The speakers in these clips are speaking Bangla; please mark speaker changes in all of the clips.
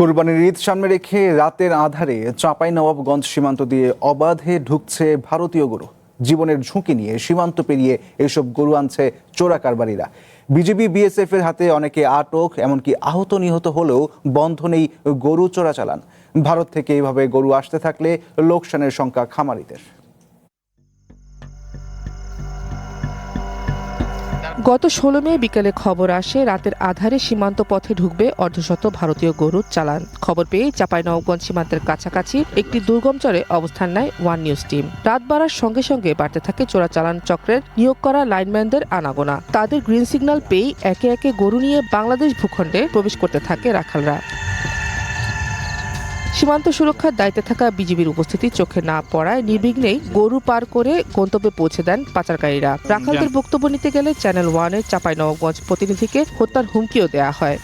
Speaker 1: কোরবানির ঈদ সামনে রেখে রাতের আধারে চাঁপাইনবাবগঞ্জ সীমান্ত দিয়ে অবাধে ঢুকছে ভারতীয় গরু। জীবনের ঝুঁকি নিয়ে সীমান্ত পেরিয়ে এসব গরু আনছে চোরা কারবারিরা। বিজিবি বিএসএফ এর হাতে অনেকে আটক, এমনকি আহত নিহত হলেও বন্ধ নেই গরু চোরাচালান। ভারত থেকে এইভাবে গরু আসতে থাকলে লোকসানের সংখ্যা খামারিদের।
Speaker 2: গত 16 মে বিকেলে খবর আসে রাতের আধারে সীমান্ত পথে ঢুকবে অর্ধশত ভারতীয় গরুর চালান। খবর পেয়ে চাঁপাইনবাবগঞ্জ সীমান্তের কাছাকাছি একটি দুর্গম চরে অবস্থান নেয় ওয়ান নিউজ টিম। রাত বাড়ার সঙ্গে সঙ্গে বাড়তে থাকে চোরাচালান চক্রের নিয়োগ করা লাইনম্যানদের আনাগোনা। তাদের গ্রিন সিগন্যাল পেয়েই একে একে গরু নিয়ে বাংলাদেশ ভূখণ্ডে প্রবেশ করতে থাকে রাখালরা। সীমান্ত সুরক্ষার দায়িত্বে থাকা বিজিবির উপস্থিতি চোখে না পড়ায় নির্বিঘ্নেই গরু পার করে গন্তব্যে পৌঁছে দেন পাচারকারীরা। রাখালদের বক্তব্য নিতে গেলে চ্যানেল ওয়ানের চাঁপাইনবাবগঞ্জ প্রতিনিধিকে হত্যার হুমকিও দেওয়া হয়।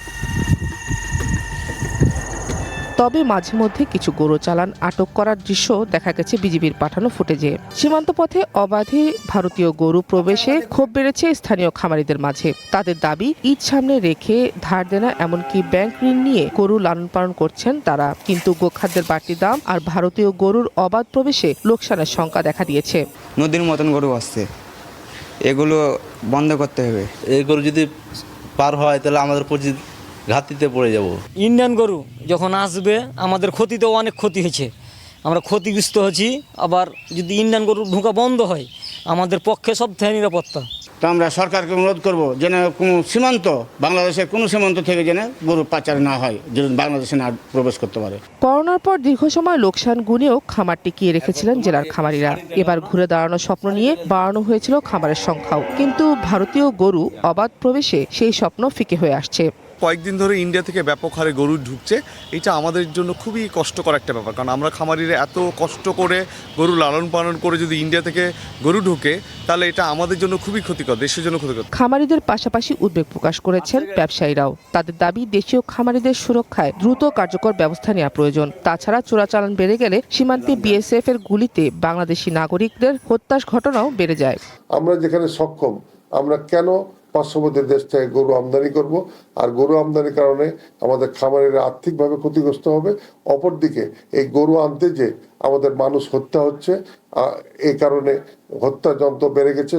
Speaker 2: তবে মাঝে মধ্যে কিছু গরু চালান আটক করার দৃশ্য দেখা গেছে বিজিবির পাঠানো ফুটেজে। সীমান্ত পথে অবাধে ভারতীয় গরু প্রবেশে ক্ষোভ বেড়েছে স্থানীয় খামারিদের মাঝে। তাদের দাবি, ঈদ সামনে রেখে ধার দেনা এমনকি ব্যাংক ঋণ নিয়ে গরু লালন পালন করছেন তারা। কিন্তু গোখাদ্যের বাড়তি দাম আর ভারতীয় গরুর অবাধ প্রবেশে লোকসানের সংখ্যা দেখা দিয়েছে।
Speaker 3: নদীর মতন গরু আসছে, এগুলো বন্ধ করতে হবে।
Speaker 4: এই গরু যদি পার হয় তাহলে আমাদের ঘাটতিতে পড়ে যাব।
Speaker 5: ইন্ডিয়ান গরু যখন আসবে আমাদের ক্ষতিতেও অনেক ক্ষতি হয়েছে, আমরা ক্ষতিগ্রস্ত হচ্ছি। আবার যদি ইন্ডিয়ান গরু ঢোকা বন্ধ হয় আমাদের পক্ষে সব থেকে নিরাপত্তা।
Speaker 6: তো আমরা সরকারকে অনুরোধ করব যেন কোনো সীমান্ত, বাংলাদেশের কোনো সীমান্ত থেকে যেন গরু পাচার না হয়, যেন বাংলাদেশে না প্রবেশ করতে পারে।
Speaker 2: করোনার পর দীর্ঘ সময় লোকসান গুনেও খামার টিকিয়ে রেখেছিলেন জেলার খামারিরা। এবার ঘুরে দাঁড়ানোর স্বপ্ন নিয়ে বাড়ানো হয়েছিল খামারের সংখ্যাও। কিন্তু ভারতীয় গরু অবাধ প্রবেশে সেই স্বপ্ন ফিকে হয়ে আসছে।
Speaker 7: কয়েকদিন ধরে ইন্ডিয়া থেকে ব্যাপক হারে গরু ঢুকছে। এটা আমাদের জন্য খুবই কষ্টকর একটা ব্যাপার, কারণ আমরা খামারিরা এত কষ্ট করে গরু লালন পালন করে যদি ইন্ডিয়া থেকে গরু ঢুকে তাহলে এটা আমাদের জন্য খুবই ক্ষতিকর, দেশের জন্য ক্ষতিকর।
Speaker 2: খামারিদের পাশাপাশি উদ্বেগ প্রকাশ করেছেন ব্যবসায়ীরাও। তাদের দাবি, দেশীয় খামারিদের সুরক্ষায় দ্রুত কার্যকর ব্যবস্থা নেওয়া প্রয়োজন। তাছাড়া চোরাচালান বেড়ে গেলে সীমান্তে বিএসএফ এর গুলিতে বাংলাদেশি নাগরিকদের হত্যার ঘটনাও বেড়ে যায়।
Speaker 8: আমরা যেখানে সক্ষম, আমরা কেন পার্শ্ববর্তী দেশ থেকে গরু আমদানি করব? আর গরু আমদানির কারণে আমাদের খামারিরা আর্থিকভাবে ক্ষতিগ্রস্ত হবে। অপরদিকে এই গরু আনতে যে আমাদের মানুষ হত্যা হচ্ছে, এই কারণে হত্যা যন্ত্র বেড়ে গেছে।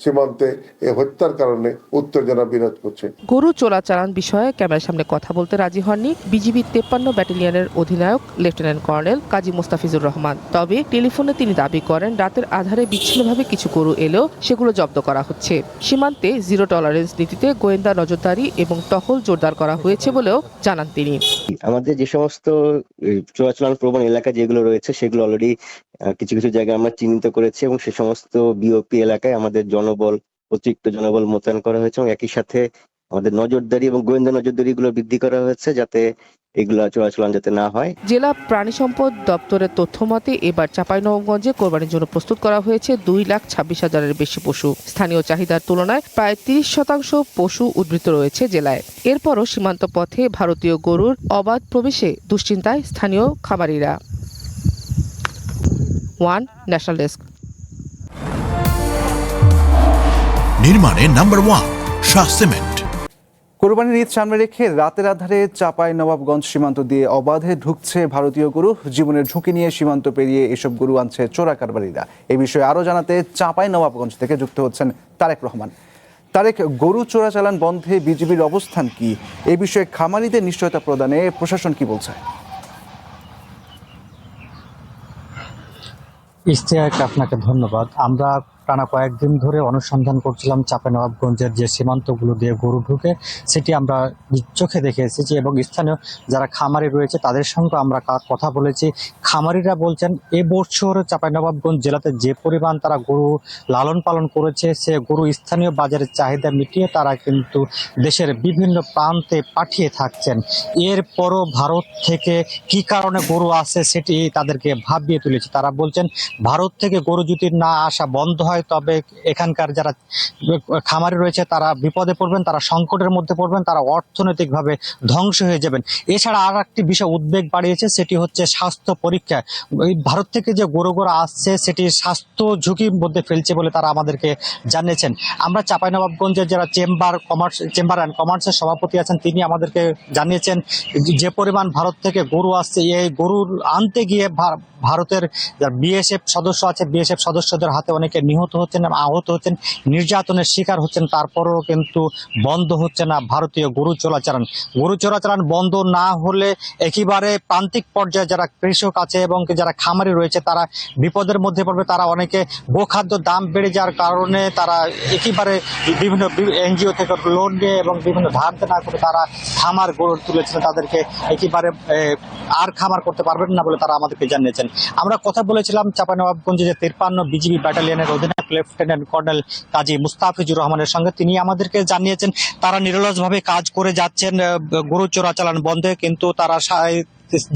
Speaker 8: সীমান্তে এই হত্যার কারণে উত্তেজনা বিরাজ করছে।
Speaker 2: গরু চোরাচালান বিষয়ে ক্যামেরার সামনে কথা বলতে রাজি হননি বিজিবি 53 ব্যাটালিয়নের অধিনায়ক লেফটেন্যান্ট কর্নেল কাজী মোস্তাফিজুর রহমান। তবে টেলিফোনে তিনি দাবি করেন রাতের আধারে বিচ্ছিন্নভাবে কিছু গরু এলেও সেগুলো জব্দ করা হচ্ছে। সীমান্তে জিরো টলারেন্স নীতিতে গোয়েন্দা নজরদারি এবং টহল জোরদার করা হয়েছে বলেও জানান তিনি।
Speaker 9: আমাদের যে সমস্ত চোরাচালান প্রবণ এলাকা যেগুলো রয়েছে সেগুলো অলরেডি কিছু কিছু জায়গায় আমরা চিহ্নিত করেছি এবং সে সমস্ত বিওপি এলাকায় আমাদের অতিরিক্ত জনবল মোতায়েন করা হয়েছে এবং একই সাথে আমাদের নজরদারি এবং গোয়েন্দা নজরদারি গুলো বৃদ্ধি করা হয়েছে যাতে এগুলা চোরাচালান যাতে না হয়। জেলা
Speaker 2: প্রাণী সম্পদ দপ্তরের তথ্য মতে এবার চাঁপাইনবাবগঞ্জে কোরবানির জন্য প্রস্তুত করা হয়েছে 2,26,000-এর বেশি পশু। স্থানীয় চাহিদার তুলনায় প্রায় 30% পশু উদ্বৃত্ত রয়েছে জেলায়। এরপরও সীমান্ত পথে ভারতীয় গরুর অবাধ প্রবেশে দুশ্চিন্তায় স্থানীয় খামারিরা। One national desk.
Speaker 10: নির্মাণে নাম্বার 1 শাহ সিমেন্ট।
Speaker 1: কোরবানির ঈদ সামনে রেখে রাতের আধারে চাঁপাইনবাবগঞ্জ সীমান্ত দিয়ে অবাধে ঢুকছে ভারতীয় গরু। জীবনের ঝুঁকি নিয়ে সীমান্ত পেরিয়ে এসব গরু আনছে চোরা কারবারিরা। এই বিষয়ে আরও জানাতে চাঁপাইনবাবগঞ্জ থেকে যুক্ত হচ্ছেন তারেক রহমান। তারেক, গরু চোরাচালান বন্ধে বিজিবির অবস্থান কি? এই বিষয়ে খামারিদের নিশ্চয়তা প্রদানে প্রশাসন কি বলছে?
Speaker 11: ইশতিয়াক, আপনাকে ধন্যবাদ। আমরা টানা কয়েকদিন ধরে অনুসন্ধান করছিলাম চাঁপাইনবাবগঞ্জের যে সীমান্তগুলো দিয়ে গরু ঢুকে, সেটি আমরা চোখে দেখে এসেছি এবং স্থানীয় যারা খামারি রয়েছে তাদের সঙ্গে আমরা কথা বলেছি। খামারিরা বলছেন এবছর চাঁপাইনবাবগঞ্জ জেলাতে যে পরিমাণ তারা গরু লালন পালন করেছে, সে গরু স্থানীয় বাজারের চাহিদা মিটিয়ে তারা কিন্তু দেশের বিভিন্ন প্রান্তে পাঠিয়ে থাকছেন। এরপরও ভারত থেকে কি কারণে গরু আসে সেটি তাদেরকে ভাবিয়ে তুলেছে। তারা বলছেন ভারত থেকে গরু যদি না আসা বন্ধ হয় হয়, তবে এখানকার যারা খামারি রয়েছে তারা বিপদে পড়বেন, তারা সংকটের মধ্যে পড়বেন, তারা অর্থনৈতিকভাবে ধ্বংস হয়ে যাবেন। এছাড়া আর একটি বিষয় উদ্বেগ বাড়িয়েছে, সেটি হচ্ছে স্বাস্থ্য পরীক্ষা। এই ভারত থেকে যে গরুগুলো আসছে সেটি স্বাস্থ্য ঝুঁকির মধ্যে ফেলছে বলে তারা আমাদেরকে জানিয়েছেন। আমরা চাঁপাইনবাবগঞ্জের যারা চেম্বার অ্যান্ড কমার্সের সভাপতি আছেন, তিনি আমাদেরকে জানিয়েছেন যে পরিমাণ ভারত থেকে গরু আসছে, এই গরুর আনতে গিয়ে ভারতের যারা বিএসএফ সদস্য আছে, বিএসএফ সদস্যদের হাতে অনেকে নিহত হচ্ছেন, আহত হচ্ছেন, নির্যাতনের শিকার হচ্ছেন। তারপরেও কিন্তু বন্ধ হচ্ছে না ভারতীয় গরু চোরাচালান। গরু চোরাচালান বন্ধ না হলে একেবারে প্রান্তিক পর্যায়ে যারা কৃষক আছে এবং যারা খামারি রয়েছে তারা বিপদের মধ্যে পড়বে। তারা অনেকে গোখাদ্য দাম বেড়ে যাওয়ার কারণে তারা একেবারে বিভিন্ন এনজিও থেকে লোন নিয়ে এবং বিভিন্ন ধার না করে তারা খামার গড়ে তুলেছেন, তাদেরকে একেবারে আর খামার করতে পারবেন না বলে তারা আমাদেরকে জানিয়েছেন। আমরা কথা বলেছিলাম চাঁপাইনবাবগঞ্জে যে 53 বিজিবি ব্যাটালিয়নের অধিনায়ক লেফটেন্যান্ট কর্নেল কাজী মুস্তাফিজুর রহমানের সঙ্গে। তিনি আমাদেরকে জানিয়েছেন তারা নিরলসভাবে কাজ করে যাচ্ছেন গরু চোরাচালান বন্ধে, কিন্তু তারা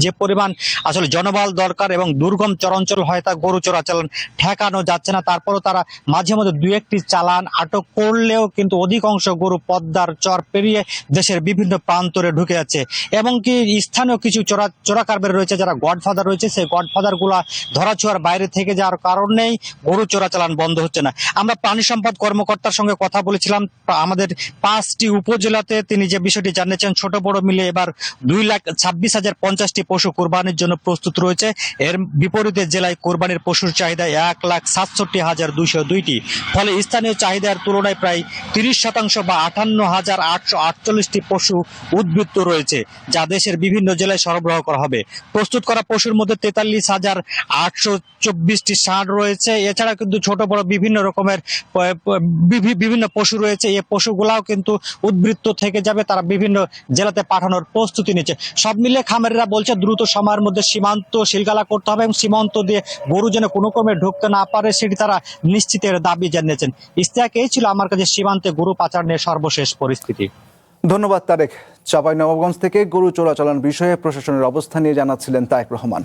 Speaker 11: যে পরিমাণ আসলে জনবল দরকার এবং দুর্গম চরাঞ্চল হয় তা গরু চোরাচালান ঠেকানো যাচ্ছে না। তারপরও তারা মাঝে মধ্যে দুই একটি চালান আটক করলেও কিন্তু অধিকাংশ গরু পদ্মার চর পেরিয়ে দেশের বিভিন্ন প্রান্তরে ঢুকে যাচ্ছে। এবং কি স্থানীয় কিছু চোরা কারবার রয়েছে, যারা গডফাদার রয়েছে, সেই গডফাদার গুলা ধরাছোঁয়ার বাইরে থেকে যাওয়ার কারণেই গরু চোরাচালান বন্ধ হচ্ছে না। আমরা প্রাণী সম্পদ কর্মকর্তার সঙ্গে কথা বলেছিলাম আমাদের 5টি উপজেলাতে, তিনি যে বিষয়টি জানিয়েছেন ছোট বড় মিলে এবার 2,26,050 পশু কোরবানির জন্য প্রস্তুত রয়েছে। এর বিপরীতে জেলায় কোরবানির পশুর চাহিদা 1,67,202টি। ফলে স্থানীয় চাহিদার তুলনায় প্রায় 30% বা 58,848টি পশু উদ্বৃত্ত রয়েছে, যা দেশের বিভিন্ন জেলায় সরবরাহ করা হবে। প্রস্তুত করা পশুর মধ্যে 43,824টি ষাঁড় রয়েছে। এছাড়া কিন্তু ছোট বড় বিভিন্ন রকমের বিভিন্ন পশু রয়েছে। এই পশুগুলাও কিন্তু উদ্বৃত্ত থেকে যাবে, তারা বিভিন্ন জেলাতে পাঠানোর প্রস্তুতি নিচ্ছে। সব মিলে খামারিরা বলছে দ্রুত সময়ের মধ্যে সীমান্ত সিলগালা করতে হবে এবং সীমান্ত দিয়ে গরু যেন কোনো ক্রমে ঢুকতে না পারে সেটি তারা নিশ্চিতের দাবি জানিয়েছেন। ইশতিয়াক, এই ছিল আমার কাছে সীমান্তে গরু পাচার নিয়ে সর্বশেষ পরিস্থিতি।
Speaker 1: ধন্যবাদ তারেক। চাঁপাইনবাবগঞ্জ থেকে গরু চোরাচালান বিষয়ে প্রশাসনের অবস্থান নিয়ে জানাচ্ছিলেন তায়েক রহমান।